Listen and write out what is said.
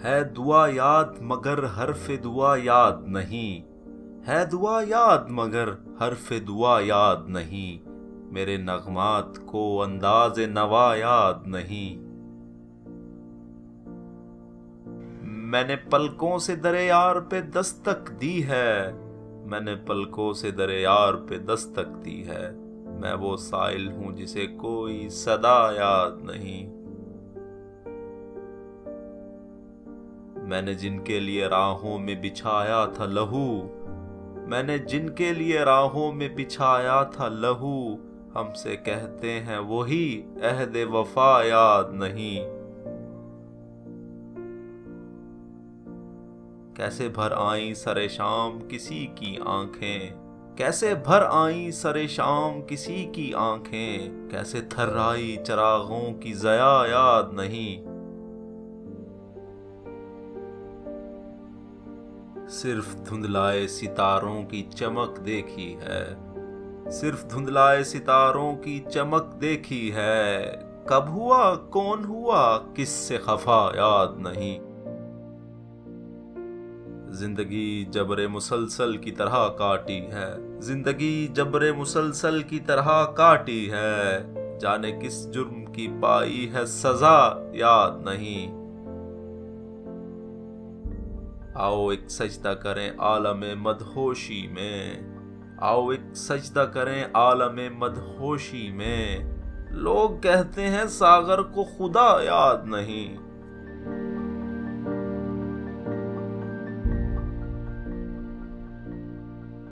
ہے دعا یاد مگر حرف دعا یاد نہیں، ہے دعا یاد مگر حرف دعا یاد نہیں، میرے نغمات کو انداز نوا یاد نہیں۔ میں نے پلکوں سے در یار پہ دستک دی ہے، میں نے پلکوں سے در یار پہ دستک دی ہے، میں وہ سائل ہوں جسے کوئی صدا یاد نہیں۔ میں نے جن کے لیے راہوں میں بچھایا تھا لہو، میں نے جن کے لیے راہوں میں بچھایا تھا لہو، ہم سے کہتے ہیں وہی عہد وفا یاد نہیں۔ کیسے بھر آئیں سر شام کسی کی آنکھیں، کیسے بھر آئیں سر شام کسی کی آنکھیں، کیسے تھرائی چراغوں کی ضیا یاد نہیں۔ صرف دھندلائے ستاروں کی چمک دیکھی ہے، صرف دھندلائے ستاروں کی چمک دیکھی ہے، کب ہوا کون ہوا کس سے خفا یاد نہیں۔ زندگی جبر مسلسل کی طرح کاٹی ہے، زندگی جبر مسلسل کی طرح کاٹی ہے، جانے کس جرم کی پائی ہے سزا یاد نہیں۔ آؤ ایک سجدہ کریں عالم مدہوشی میں، آؤ ایک سجدہ کریں عالم مدہوشی میں، لوگ کہتے ہیں ساغر کو خدا یاد نہیں۔